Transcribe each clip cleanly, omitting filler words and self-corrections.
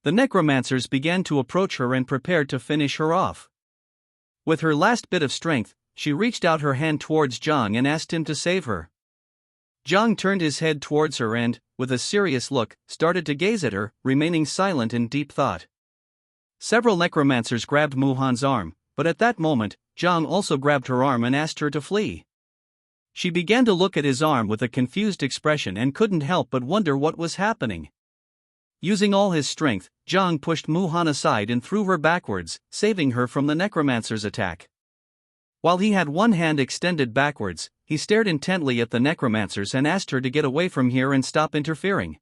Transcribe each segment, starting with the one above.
the necromancers began to approach her and prepared to finish her off. With her last bit of strength, she reached out her hand towards Zhang and asked him to save her. Zhang turned his head towards her and, with a serious look, started to gaze at her, remaining silent in deep thought. Several necromancers grabbed Muhan's arm, but at that moment, Zhang also grabbed her arm and asked her to flee. She began to look at his arm with a confused expression and couldn't help but wonder what was happening. Using all his strength, Zhang pushed Muhan aside and threw her backwards, saving her from the necromancer's attack. While he had one hand extended backwards, he stared intently at the necromancers and asked her to get away from here and stop interfering.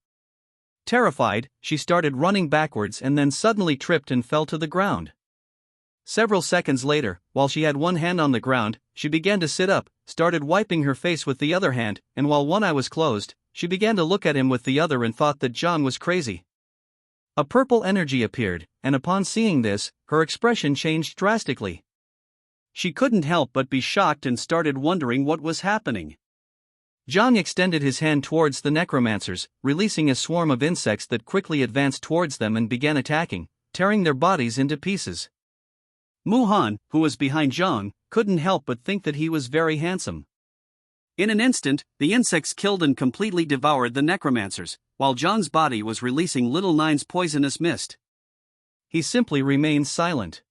Terrified, she started running backwards and then suddenly tripped and fell to the ground. Several seconds later, while she had one hand on the ground, she began to sit up, started wiping her face with the other hand, and while one eye was closed, she began to look at him with the other and thought that Zhang was crazy. A purple energy appeared, and upon seeing this, her expression changed drastically. She couldn't help but be shocked and started wondering what was happening. Zhang extended his hand towards the necromancers, releasing a swarm of insects that quickly advanced towards them and began attacking, tearing their bodies into pieces. Muhan, who was behind Zhang, couldn't help but think that he was very handsome. In an instant, the insects killed and completely devoured the necromancers, while Zhang's body was releasing little Nine's poisonous mist. He simply remained silent.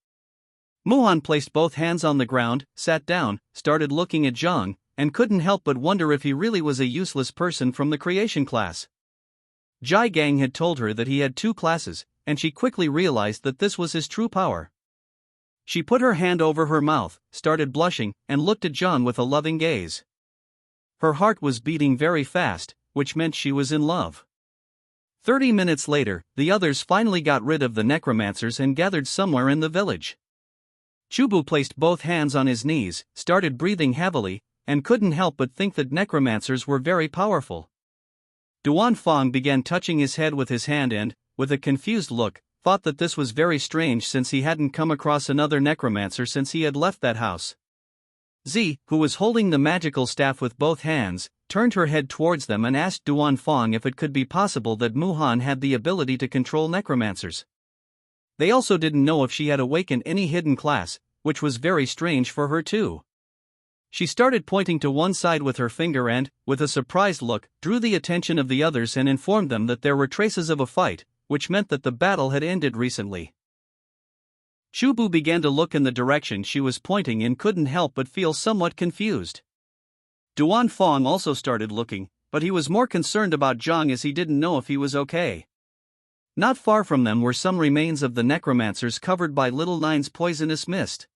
Muhan placed both hands on the ground, sat down, started looking at Zhang, and couldn't help but wonder if he really was a useless person from the creation class. Jai Gang had told her that he had 2 classes, and she quickly realized that this was his true power. She put her hand over her mouth, started blushing, and looked at Zhang with a loving gaze. Her heart was beating very fast, which meant she was in love. 30 minutes later, the others finally got rid of the necromancers and gathered somewhere in the village. Chubu placed both hands on his knees, started breathing heavily, and couldn't help but think that necromancers were very powerful. Duan Fong began touching his head with his hand and, with a confused look, thought that this was very strange since he hadn't come across another necromancer since he had left that house. Z, who was holding the magical staff with both hands, turned her head towards them and asked Duan Fong if it could be possible that Muhan had the ability to control necromancers. They also didn't know if she had awakened any hidden class, which was very strange for her too. She started pointing to one side with her finger and, with a surprised look, drew the attention of the others and informed them that there were traces of a fight, which meant that the battle had ended recently. Chubu began to look in the direction she was pointing and couldn't help but feel somewhat confused. Duan Fong also started looking, but he was more concerned about Zhang as he didn't know if he was okay. Not far from them were some remains of the necromancers covered by Little Nine's poisonous mist.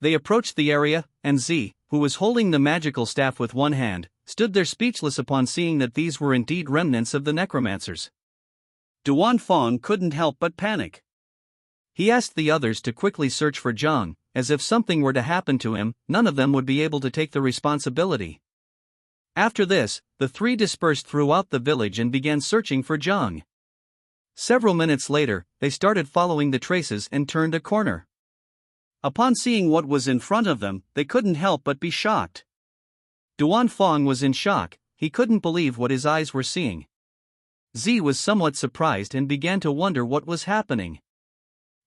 They approached the area, and Z, who was holding the magical staff with one hand, stood there speechless upon seeing that these were indeed remnants of the necromancers. Duan Fong couldn't help but panic. He asked the others to quickly search for Zhang, as if something were to happen to him, none of them would be able to take the responsibility. After this, the 3 dispersed throughout the village and began searching for Zhang. Several minutes later, they started following the traces and turned a corner. Upon seeing what was in front of them, they couldn't help but be shocked. Duan Fong was in shock, he couldn't believe what his eyes were seeing. Z was somewhat surprised and began to wonder what was happening.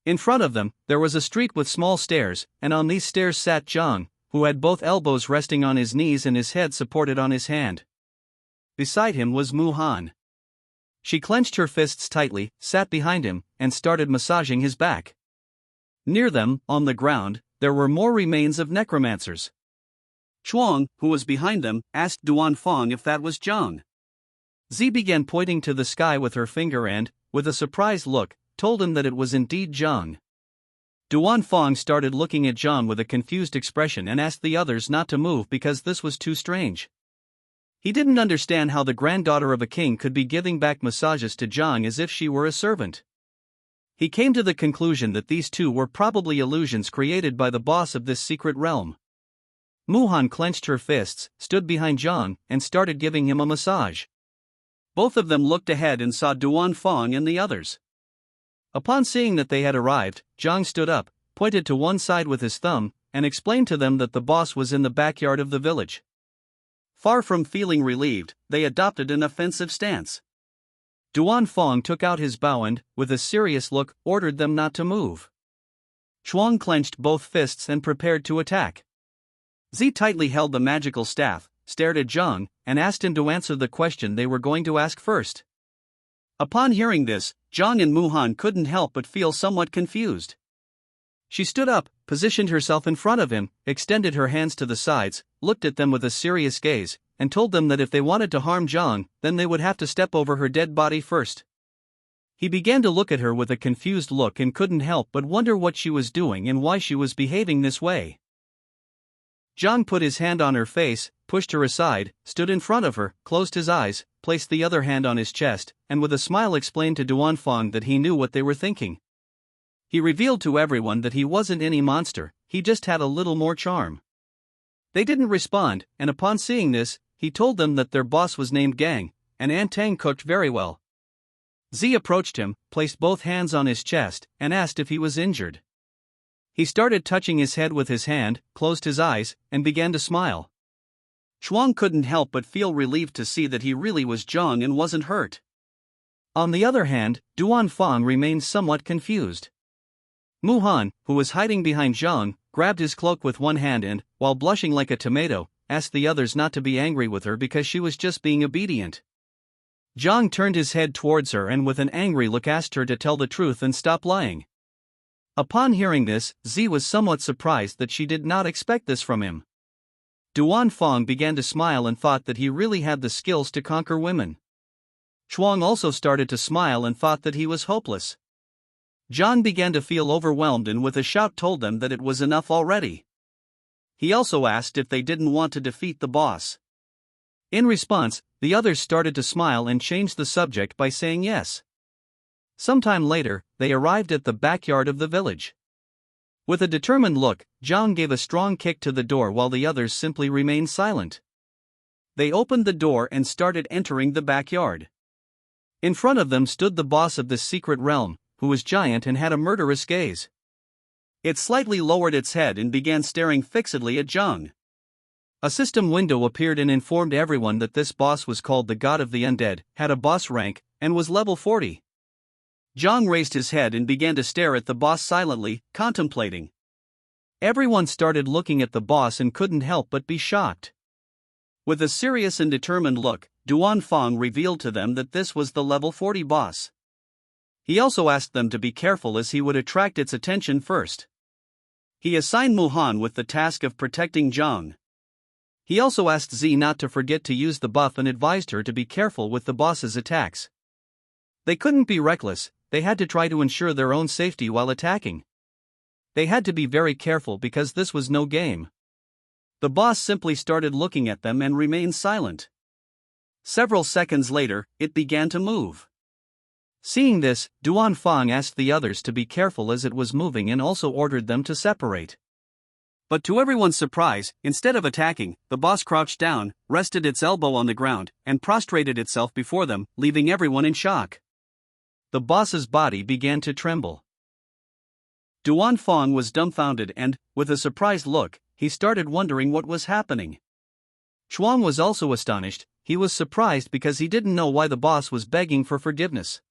In front of them, there was a street with small stairs, and on these stairs sat Zhang, who had both elbows resting on his knees and his head supported on his hand. Beside him was Muhan. She clenched her fists tightly, sat behind him, and started massaging his back. Near them, on the ground, there were more remains of necromancers. Chuang, who was behind them, asked Duan Fong if that was Zhang. Z began pointing to the sky with her finger and, with a surprised look, told him that it was indeed Zhang. Duan Fong started looking at Zhang with a confused expression and asked the others not to move because this was too strange. He didn't understand how the granddaughter of a king could be giving back massages to Zhang as if she were a servant. He came to the conclusion that these two were probably illusions created by the boss of this secret realm. Muhan clenched her fists, stood behind Zhang, and started giving him a massage. Both of them looked ahead and saw Duan Fong and the others. Upon seeing that they had arrived, Zhang stood up, pointed to one side with his thumb, and explained to them that the boss was in the backyard of the village. Far from feeling relieved, they adopted an offensive stance. Duan Fong took out his bow and, with a serious look, ordered them not to move. Chuang clenched both fists and prepared to attack. Zi tightly held the magical staff, stared at Zhang, and asked him to answer the question they were going to ask first. Upon hearing this, Zhang and Muhan couldn't help but feel somewhat confused. She stood up, positioned herself in front of him, extended her hands to the sides, looked at them with a serious gaze, and told them that if they wanted to harm Zhang, then they would have to step over her dead body first. He began to look at her with a confused look and couldn't help but wonder what she was doing and why she was behaving this way. Zhang put his hand on her face, pushed her aside, stood in front of her, closed his eyes, placed the other hand on his chest, and with a smile explained to Duan Fong that he knew what they were thinking. He revealed to everyone that he wasn't any monster, he just had a little more charm. They didn't respond, and upon seeing this, he told them that their boss was named Gang, and Antang cooked very well. Zi approached him, placed both hands on his chest, and asked if he was injured. He started touching his head with his hand, closed his eyes, and began to smile. Chuang couldn't help but feel relieved to see that he really was Zhang and wasn't hurt. On the other hand, Duan Fong remained somewhat confused. Muhan, who was hiding behind Zhang, grabbed his cloak with one hand and, while blushing like a tomato, asked the others not to be angry with her because she was just being obedient. Zhang turned his head towards her and with an angry look asked her to tell the truth and stop lying. Upon hearing this, Zi was somewhat surprised that she did not expect this from him. Duan Fong began to smile and thought that he really had the skills to conquer women. Chuang also started to smile and thought that he was hopeless. Zhang began to feel overwhelmed and with a shout told them that it was enough already. He also asked if they didn't want to defeat the boss. In response, the others started to smile and changed the subject by saying yes. Sometime later, they arrived at the backyard of the village. With a determined look, Zhang gave a strong kick to the door while the others simply remained silent. They opened the door and started entering the backyard. In front of them stood the boss of this secret realm, who was giant and had a murderous gaze. It slightly lowered its head and began staring fixedly at Zhang. A system window appeared and informed everyone that this boss was called the God of the Undead, had a boss rank, and was level 40. Zhang raised his head and began to stare at the boss silently, contemplating. Everyone started looking at the boss and couldn't help but be shocked. With a serious and determined look, Duan Fong revealed to them that this was the level 40 boss. He also asked them to be careful as he would attract its attention first. He assigned Muhan with the task of protecting Zhang. He also asked Zi not to forget to use the buff and advised her to be careful with the boss's attacks. They couldn't be reckless, they had to try to ensure their own safety while attacking. They had to be very careful because this was no game. The boss simply started looking at them and remained silent. Several seconds later, it began to move. Seeing this, Duan Fong asked the others to be careful as it was moving and also ordered them to separate. But to everyone's surprise, instead of attacking, the boss crouched down, rested its elbow on the ground, and prostrated itself before them, leaving everyone in shock. The boss's body began to tremble. Duan Fong was dumbfounded and, with a surprised look, he started wondering what was happening. Chuang was also astonished. He was surprised because he didn't know why the boss was begging for forgiveness.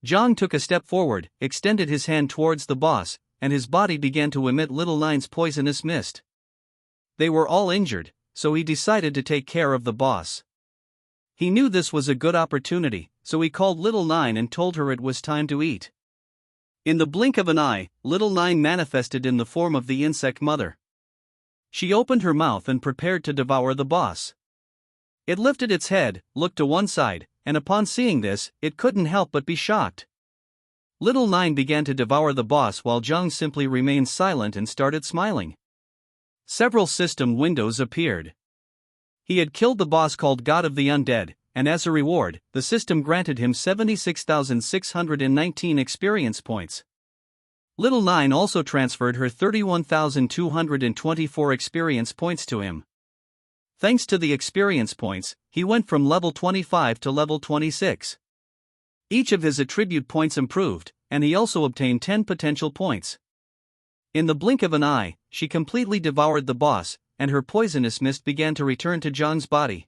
Zhang took a step forward, extended his hand towards the boss, and his body began to emit Little Nine's poisonous mist. They were all injured, so he decided to take care of the boss. He knew this was a good opportunity, so he called Little Nine and told her it was time to eat. In the blink of an eye, Little Nine manifested in the form of the insect mother. She opened her mouth and prepared to devour the boss. It lifted its head, looked to one side, and upon seeing this, it couldn't help but be shocked. Little Nine began to devour the boss while Zhang simply remained silent and started smiling. Several system windows appeared. He had killed the boss called God of the Undead, and as a reward, the system granted him 76,619 experience points. Little Nine also transferred her 31,224 experience points to him. Thanks to the experience points, he went from level 25 to level 26. Each of his attribute points improved, and he also obtained 10 potential points. In the blink of an eye, she completely devoured the boss, and her poisonous mist began to return to Zhang's body.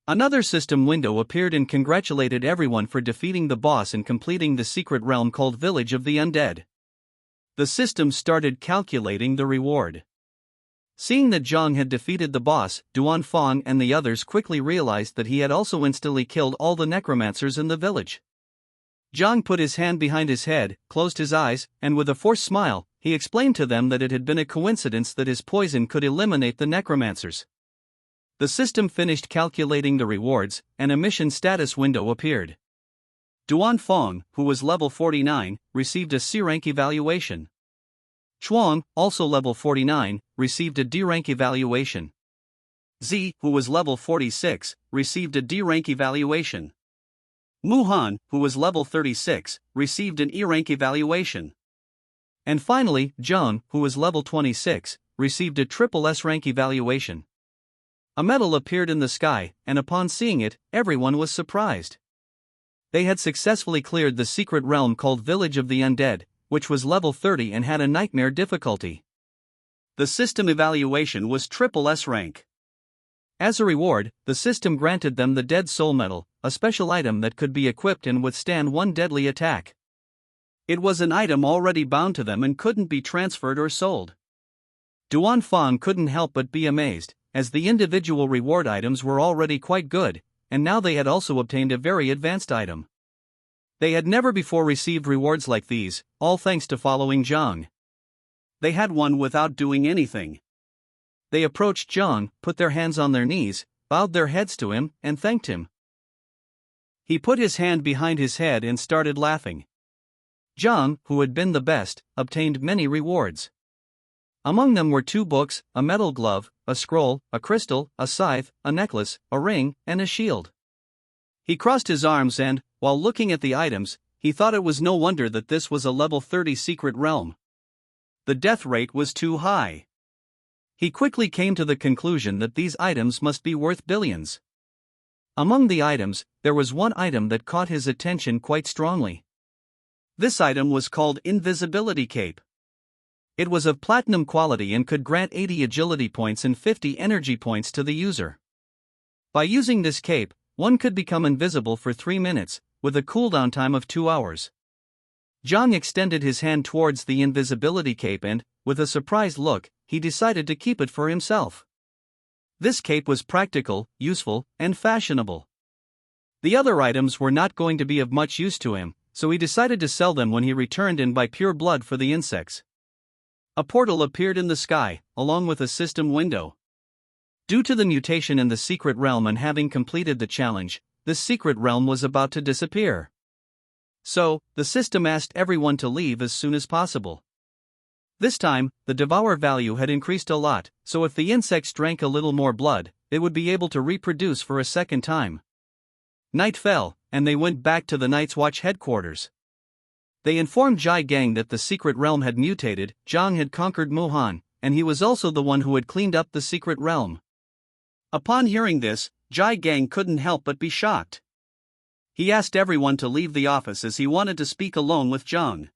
Another system window appeared and congratulated everyone for defeating the boss and completing the secret realm called Village of the Undead. The system started calculating the reward. Seeing that Zhang had defeated the boss, Duan Fong and the others quickly realized that he had also instantly killed all the necromancers in the village. Zhang put his hand behind his head, closed his eyes, and with a forced smile, he explained to them that it had been a coincidence that his poison could eliminate the necromancers. The system finished calculating the rewards, and a mission status window appeared. Duan Fong, who was level 49, received a C rank evaluation. Chuang, also level 49, received a D rank evaluation. Z, who was level 46, received a D rank evaluation. Muhan, who was level 36, received an E rank evaluation. And finally, Zhang, who was level 26, received a triple S rank evaluation. A medal appeared in the sky, and upon seeing it, everyone was surprised. They had successfully cleared the secret realm called Village of the Undead, which was level 30 and had a nightmare difficulty. The system evaluation was triple S rank. As a reward, the system granted them the Dead Soul Medal, a special item that could be equipped and withstand one deadly attack. It was an item already bound to them and couldn't be transferred or sold. Duan Fong couldn't help but be amazed, as the individual reward items were already quite good, and now they had also obtained a very advanced item. They had never before received rewards like these, all thanks to following Zhang. They had won without doing anything. They approached Zhang, put their hands on their knees, bowed their heads to him, and thanked him. He put his hand behind his head and started laughing. Zhang, who had been the best, obtained many rewards. Among them were 2 books, a metal glove, a scroll, a crystal, a scythe, a necklace, a ring, and a shield. He crossed his arms and, while looking at the items, he thought it was no wonder that this was a level 30 secret realm. The death rate was too high. He quickly came to the conclusion that these items must be worth billions. Among the items, there was one item that caught his attention quite strongly. This item was called Invisibility Cape. It was of platinum quality and could grant 80 agility points and 50 energy points to the user. By using this cape, one could become invisible for 3 minutes, with a cooldown time of 2 hours. Zhang extended his hand towards the invisibility cape and, with a surprised look, he decided to keep it for himself. This cape was practical, useful, and fashionable. The other items were not going to be of much use to him, so he decided to sell them when he returned and buy pure blood for the insects. A portal appeared in the sky, along with a system window. Due to the mutation in the secret realm and having completed the challenge, this secret realm was about to disappear. So, the system asked everyone to leave as soon as possible. This time, the devour value had increased a lot, so if the insects drank a little more blood, they would be able to reproduce for a second time. Night fell, and they went back to the Night's Watch headquarters. They informed Jai Gang that the secret realm had mutated, Zhang had conquered Muhan, and he was also the one who had cleaned up the secret realm. Upon hearing this, Jai Gang couldn't help but be shocked. He asked everyone to leave the office as he wanted to speak alone with Zhang.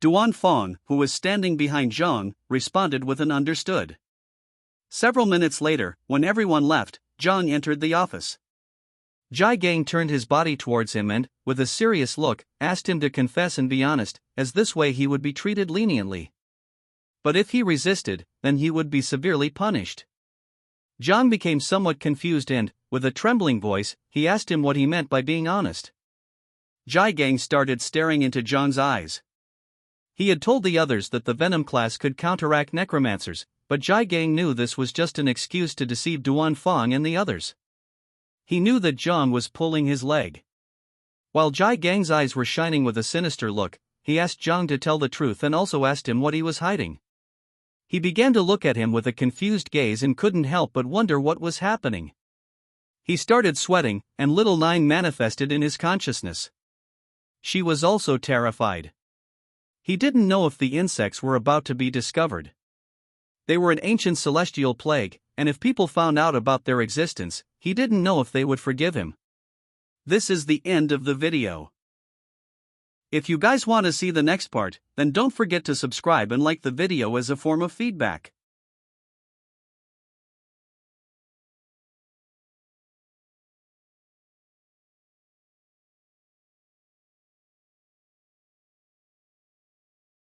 Duan Fong, who was standing behind Zhang, responded with an understood. Several minutes later, when everyone left, Zhang entered the office. Jai Gang turned his body towards him and, with a serious look, asked him to confess and be honest, as this way he would be treated leniently. But if he resisted, then he would be severely punished. Zhang became somewhat confused and, with a trembling voice, he asked him what he meant by being honest. Jai Gang started staring into Zhang's eyes. He had told the others that the Venom class could counteract necromancers, but Jai Gang knew this was just an excuse to deceive Duan Fong and the others. He knew that Zhang was pulling his leg. While Jai Gang's eyes were shining with a sinister look, he asked Zhang to tell the truth and also asked him what he was hiding. He began to look at him with a confused gaze and couldn't help but wonder what was happening. He started sweating, and Little Nine manifested in his consciousness. She was also terrified. He didn't know if the insects were about to be discovered. They were an ancient celestial plague, and if people found out about their existence, he didn't know if they would forgive him. This is the end of the video. If you guys want to see the next part, then don't forget to subscribe and like the video as a form of feedback.